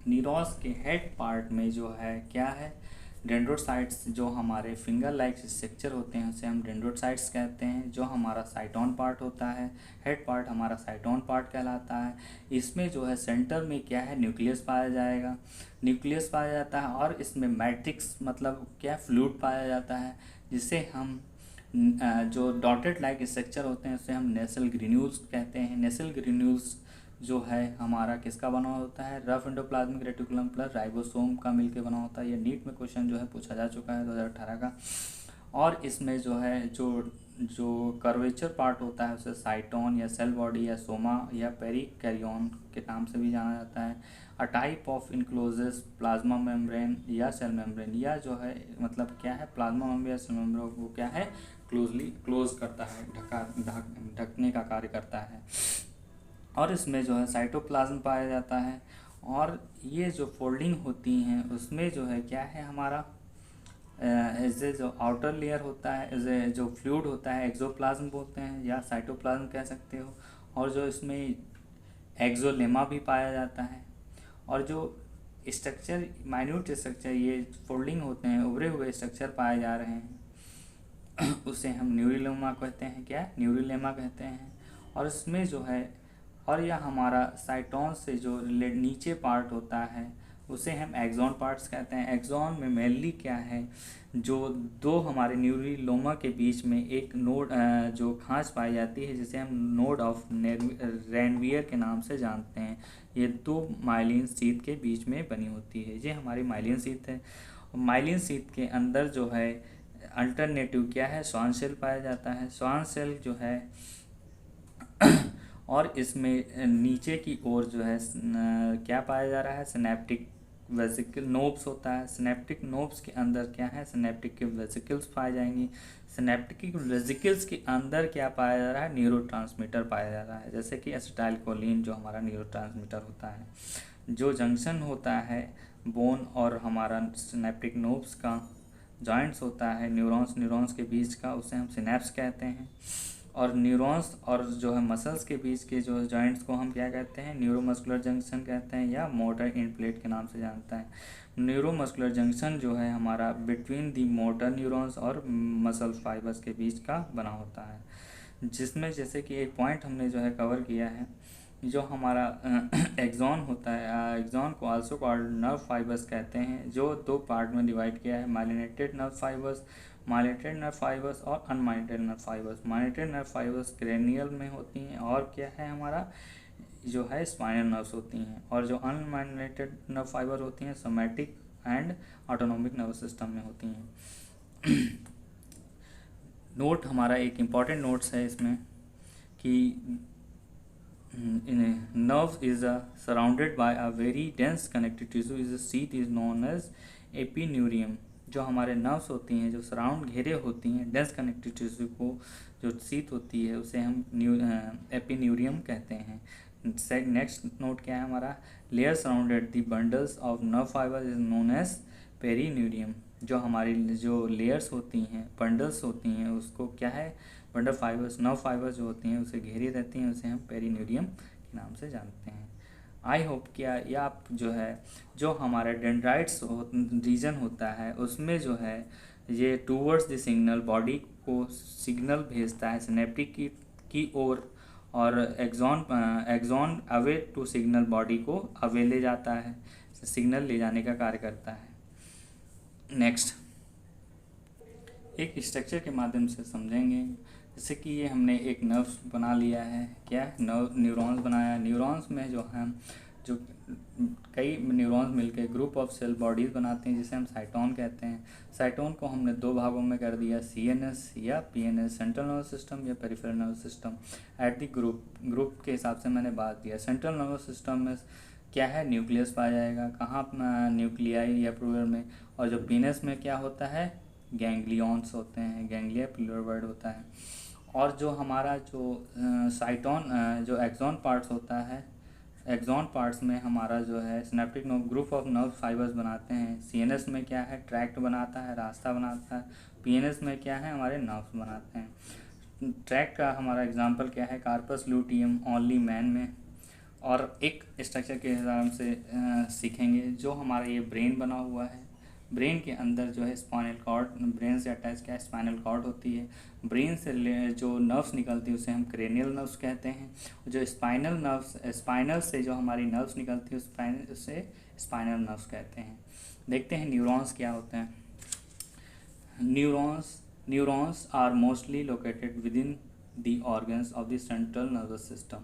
न्यूरॉन्स के हेड पार्ट में जो है क्या है, डेंड्रोसाइट्स। जो हमारे फिंगर लाइक स्ट्रक्चर होते हैं उसे हम डेंड्रोसाइट्स कहते हैं। जो हमारा साइटोन पार्ट होता है, हेड पार्ट हमारा साइटोन पार्ट कहलाता है। इसमें जो है सेंटर में क्या है, न्यूक्लियस पाया जाएगा, न्यूक्लियस पाया जाता है, और इसमें मैट्रिक्स मतलब क्या, फ्लूइड पाया जाता है, जिसे हम जो डॉटेड लाइक स्ट्रक्चर होते हैं उसे हम नेसल ग्रेन्यूल्स कहते हैं। नेसल ग्रेन्यूल्स जो है हमारा किसका बना होता है, rough endoplasmic reticulum plus ribosome का मिलकर बना होता है। ये नीट में क्वेश्चन जो है पूछा जा चुका है 2018 का। और इसमें जो है जो कर्वेचर पार्ट होता है उसे साइटोन या सेल बॉडी या सोमा या पेरिकैरियोन के नाम से भी जाना जाता है। A type of encloses plasma membrane या सेल मेम्ब्रेन, या जो है मतलब क्या है, प्लाज्मा मेम्ब्रेन या सेल मेम्ब्रेन को क्या है, क्लोज करता है, ढकने का कार्य करता है। और इसमें जो है साइटोप्लाज्म पाया जाता है। और ये जो फोल्डिंग होती हैं उसमें जो है क्या है, हमारा ऐसे जो आउटर लेयर होता है, ऐसे जो फ्लूइड होता है एक्सोप्लाज्म बोलते हैं या साइटोप्लाज्म कह सकते हो। और जो इसमें एक्सोलेमा भी पाया जाता है। और जो स्ट्रक्चर, माइन्यूट स्ट्रक्चर, ये फोल्डिंग होते हैं, उभरे हुए स्ट्रक्चर पाए जा रहे हैं, उसे हम न्यूरिलेमा कहते हैं। क्या, न्यूरिलेमा कहते हैं। और इसमें जो है, और यह हमारा साइटोन से जो नीचे पार्ट होता है उसे हम एक्सॉन पार्ट्स कहते हैं। एक्सॉन में मेनली क्या है, जो दो हमारे न्यूरिलोमा के बीच में एक नोड जो खांच पाई जाती है, जिसे हम नोड ऑफ रेनवियर के नाम से जानते हैं। ये दो माइलिन शीथ के बीच में बनी होती है, ये हमारी माइलिन शीथ है। माइलिन शीथ के अंदर जो है अल्टरनेटिव क्या है, स्वान सेल पाया जाता है। स्वान सेल जो है और इसमें नीचे की ओर जो है क्या पाया जा रहा है, सिनेप्टिक वेसिकल नोब्स होता है। सिनेप्टिक नोब्स के अंदर क्या है, सिनेप्टिक वेसिकल्स पाए जाएंगी। सिनेप्टिक वेसिकल्स के अंदर क्या पाया जा रहा है, न्यूरोट्रांसमीटर पाया जा रहा है, जैसे कि एसिटाइलकोलिन जो हमारा न्यूरोट्रांसमीटर होता है। जो जंक्शन होता है बोन और हमारा सिनेप्टिक नोब्स का जॉइंट्स होता है न्यूरॉन्स के बीच का, उसे हम सिनेप्स कहते हैं। और न्यूरॉन्स और जो है मसल्स के बीच के जो जॉइंट्स को हम क्या कहते हैं, न्यूरोमस्कुलर जंक्शन कहते हैं या मोटर एंड प्लेट के नाम से जानता है। न्यूरोमस्कुलर जंक्शन जो है हमारा बिटवीन दी मोटर न्यूरॉन्स और मसल फाइबर्स के बीच का बना होता है, जिसमें जैसे कि एक पॉइंट हमने जो है कवर किया है, जो हमारा एक्सॉन होता है, एक्सॉन को आल्सो कॉल्ड नर्व फाइबर्स कहते हैं, जो दो पार्ट में डिवाइड किया है, myelinated nerve fibres myelinated nerve fibres और unmyelinated nerve fibres. Myelinated nerve fibres cranial में होती हैं और क्या है हमारा जो है स्पाइनल नर्व्स होती हैं, और जो अनमाइलेटेड नर्व फाइबर होती हैं somatic and autonomic nervous system में होती हैं। नोट हमारा एक इम्पॉर्टेंट नोट्स है इसमें कि nerve is surrounded by a very dense connective tissue is a seat is known as epineurium. जो हमारे नर्व्स होती हैं जो सराउंड घेरे होती हैं डेंस कनेक्टिव टिश्यू को, जो सीट होती है उसे हम एपिन्यूरियम कहते हैं। नेक्स्ट नोट क्या है हमारा, layer surrounded the bundles of nerve fibre is known as perineurium. जो हमारी जो लेयर्स होती हैं बंडल्स होती हैं उसको क्या है, बंडल फाइबर्स नर्व फाइबर्स जो होती हैं उसे घेरी रहती हैं, उसे हम पेरीन्यूरियम के नाम से जानते हैं। आई होप क्या ये आप जो है जो हमारा डेंड्राइट्स रीजन होता है उसमें जो है ये टूवर्ड्स द सिग्नल बॉडी को सिग्नल भेजता है सिनेप्टिक की ओर, और axon away to signal body को अवे ले जाता है, सिग्नल ले जाने का कार्य करता है। नेक्स्ट एक स्ट्रक्चर के माध्यम से समझेंगे, जैसे कि ये हमने एक नर्व्स बना लिया है, क्या न्यूरॉन्स बनाया। न्यूरॉन्स में जो हम जो कई न्यूरॉन्स मिलकर ग्रुप ऑफ सेल बॉडीज़ बनाते हैं जिसे हम साइटोन कहते हैं। साइटोन को हमने दो भागों में कर दिया, CNS या PNS, सेंट्रल नर्वस सिस्टम या peripheral nervous system. At the group के हिसाब से मैंने बात दिया। सेंट्रल नर्वस सिस्टम में क्या है, न्यूक्लियस पाया जाएगा, कहाँ न्यूक्लियाई या प्लूरल में, और जो PNS में क्या होता है, गैंग्लियॉन्स होते हैं, गैंग्लिया प्लूरल वर्ड होता है। और जो हमारा जो साइटोन जो एक्सॉन पार्ट्स होता है, एक्सॉन पार्ट्स में हमारा जो है synaptic group of nerve fibres बनाते हैं। CNS में क्या है, ट्रैक्ट बनाता है, रास्ता बनाता है। PNS में क्या है, हमारे नर्व्स बनाते हैं। ट्रैक्ट का हमारा एग्जांपल क्या है, कार्पस लूटियम ओनली मैन में। और एक स्ट्रक्चर के हिसाब से सीखेंगे जो हमारा ये ब्रेन बना हुआ है। ब्रेन के अंदर जो है स्पाइनल कॉर्ड, ब्रेन से अटैच क्या है स्पाइनल कॉर्ड होती है। ब्रेन से जो नर्व्स निकलती है उसे हम क्रेनियल नर्व्स कहते हैं। जो स्पाइनल से जो हमारी नर्व्स निकलती है उसे स्पाइनल नर्व्स कहते हैं। देखते हैं न्यूरॉन्स क्या होते हैं। Neurons are mostly located within the organs of the central nervous system.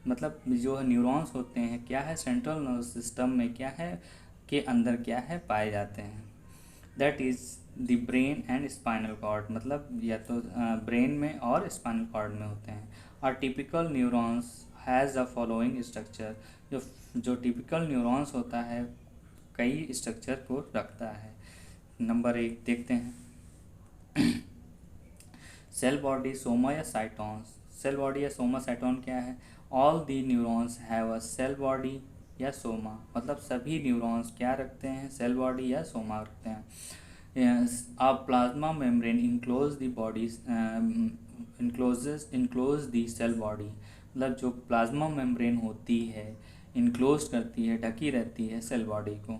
मतलब जो न्यूरॉन्स होते हैं क्या है, सेंट्रल नर्वस सिस्टम में क्या है के अंदर क्या है पाए जाते हैं। That is the brain and spinal cord, मतलब या तो ब्रेन में और स्पाइनल कॉर्ड में होते हैं। और typical neurons has the following structure. जो टिपिकल न्यूरॉन्स होता है कई स्ट्रक्चर को रखता है। नंबर 1 देखते हैं सेल बॉडी, सोमा या साइटोन्स। सेल बॉडी या सोमा साइटोन क्या है, all the neurons have a cell body या सोमा। मतलब सभी न्यूरॉन्स क्या रखते हैं, सेल बॉडी या सोमा रखते हैं। A plasma membrane enclose the bodies enclose the cell body। मतलब जो प्लाज्मा मेम्ब्रेन होती है इनक्लोज करती है, ढकी रहती है सेल बॉडी को।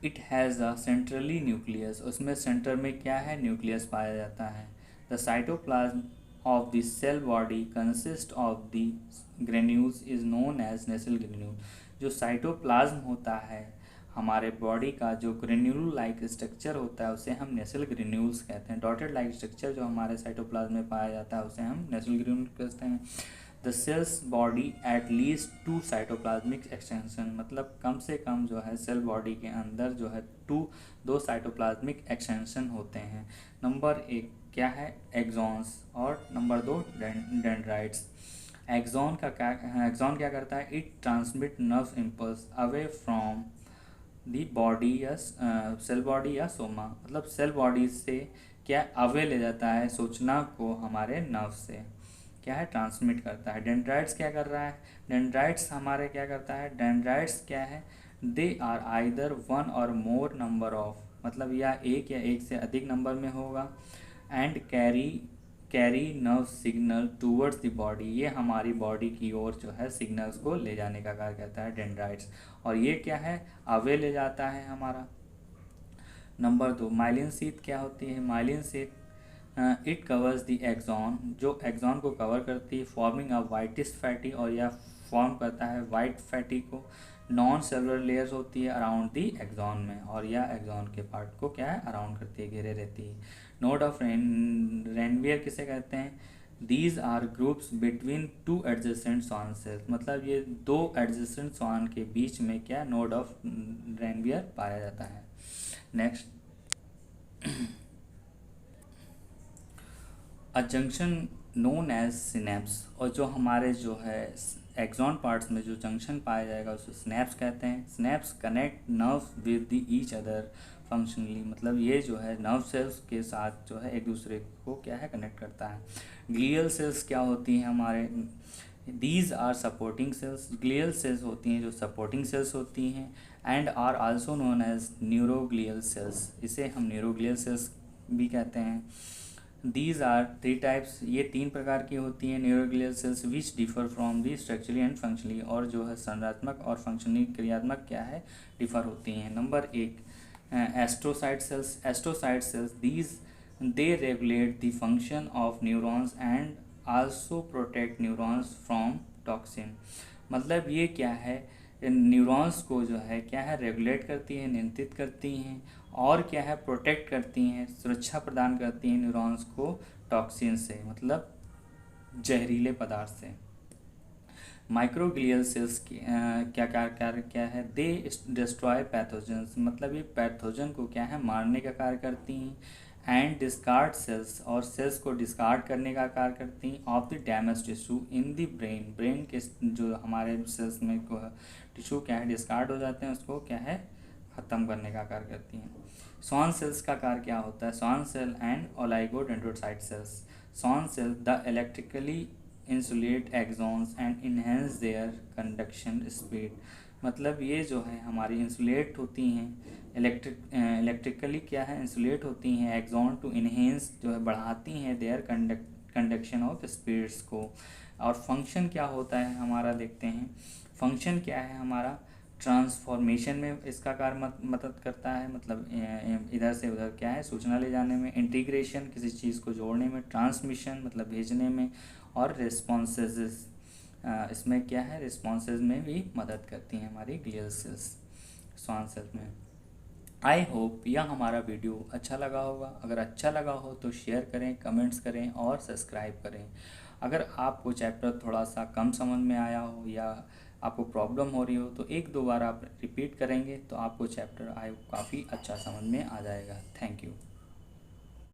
It has a centrally nucleus, उसमें सेंटर में क्या है, न्यूक्लियस पाया जाता है। The cytoplasm of the cell body consist of the granules is known as Nissl granule. जो साइटोप्लाज्म होता है हमारे बॉडी का, जो ग्रेन्यूल लाइक स्ट्रक्चर होता है उसे हम नेसल ग्रेन्यूल्स कहते हैं। डॉटेड लाइक स्ट्रक्चर जो हमारे साइटोप्लाज्म में पाया जाता है उसे हम नेसल ग्रेन्यूल कहते हैं। The sales body at least 2 cytoplasmic extension, मतलब कम से कम जो है सेल बॉडी के अंदर जो है 2 साइटोप्लाज्मिक एक्सटेंशन होते हैं। नंबर 1 क्या है, एक्सॉन्स, और नंबर 2 डेंड्राइट्स। एक्सॉन क्या करता है, it transmit nerve impulse away from the body या सेल बॉडी या सोमा। मतलब सेल बॉडी से क्या अवे ले जाता है सूचना को हमारे नर्व से, क्या है ट्रांसमिट करता है। डेंड्राइट्स क्या कर रहा है, डेंड्राइट्स हमारे क्या करता है, डेंड्राइट्स क्या है, दे आर आइदर 1 और मोर नंबर ऑफ, मतलब या एक से अधिक नंबर में होगा। And carry nerve signal towards the body, ये हमारी बॉडी की ओर जो है सिग्नल्स को ले जाने का कार्य करता है डेंड्राइट्स। और ये क्या है, अवे ले जाता है हमारा। नंबर 2 माइलिन शीथ क्या होती है, myelin sheath it covers the axon, जो एक्सॉन को कवर करती है, फॉर्मिंग अ वाइटिश फैटी और या फॉर्म करता है वाइट फैटी को। नॉन सेलुलर लेयर्स होती है अराउंड दी एक्सॉन में, और यह एक्सॉन के पार्ट को क्या है अराउंड करती है, घेरे रहती है। नोड ऑफ रेनवियर किसे कहते हैं? These are groups between two adjacent Schwann cells, मतलब ये दो एडजेसेंट स्वान के बीच में क्या नोड ऑफ रेनवियर पाया जाता है। Next, a junction known as synapse, और जो हमारे जो है एक्सॉन पार्ट्स में जो जंक्शन पाया जाएगा उसको स्नैप्स कहते हैं। Snaps connect nerves with the each other functionally, मतलब ये जो है नर्व सेल्स के साथ जो है एक दूसरे को क्या है कनेक्ट करता है। ग्लियल सेल्स क्या होती हैं हमारे? These are supporting cells, glial cells होती हैं जो सपोर्टिंग सेल्स होती हैं, and are also known as neuroglial cells, इसे हम न्यूरोग्लियल सेल्स भी कहते हैं। दीज आर थ्री टाइप्स, ये तीन प्रकार की होती हैं neuroglial sales, which differ from the structurally and functionally, और जो है संरचनात्मक और फंक्शनली क्रियात्मक क्या है डिफर होती हैं। नंबर एक, astrocyte cells. Astrocyte cells these they regulate the function of neurons and also protect neurons from toxin, मतलब ये क्या है न्यूरॉन्स को जो है क्या है रेगुलेट करती है, नियंत्रित करती हैं, और क्या है प्रोटेक्ट करती हैं, सुरक्षा प्रदान करती हैं न्यूरॉन्स को टॉक्सिन से, मतलब जहरीले पदार्थ से। माइक्रोग्लियल सेल्स क्या कार्य क्या है? दे डिस्ट्रॉय पैथोजेंस, मतलब ये पैथोजन को क्या है मारने का कार्य करती हैं, एंड डिस्कार्ड सेल्स, और सेल्स को डिस्कार्ड करने का कार्य करती हैं, of the damage tissue in the brain, brain के जो हमारे सेल्स में टिश्यू क्या है डिस्कार्ड हो जाते हैं उसको क्या है ख़त्म करने का कार्य करती हैं। स्वान सेल्स का कार्य क्या होता है? Schwann cell and oligodendrocyte cells. Schwann cell the electrically insulate axons and enhance their conduction speed, मतलब ये जो है हमारी इंसुलेट होती हैं इलेक्ट्रिकली क्या है इंसुलेट होती हैं एक्सॉन टू इन्हेंस जो है बढ़ाती हैं देयर कंडक्शन ऑफ स्पीड्स को। और फंक्शन क्या होता है हमारा देखते हैं। फंक्शन क्या है हमारा? ट्रांसफॉर्मेशन में इसका कार्य मदद करता है, मतलब इधर से उधर क्या है सूचना ले जाने में, इंटीग्रेशन किसी चीज़ को जोड़ने में, ट्रांसमिशन मतलब भेजने में, और रिस्पॉन्सेज इसमें क्या है रिस्पॉन्सेज में भी मदद करती हैं हमारी ग्लियल सेल्स स्वान सेल्स में। आई होप यह हमारा वीडियो अच्छा लगा होगा। अगर अच्छा लगा हो तो शेयर करें, कमेंट्स करें और सब्सक्राइब करें। अगर आपको चैप्टर थोड़ा सा कम समझ में आया हो या आपको प्रॉब्लम हो रही हो तो एक दो बार आप रिपीट करेंगे तो आपको चैप्टर काफ़ी अच्छा समझ में आ जाएगा। Thank you.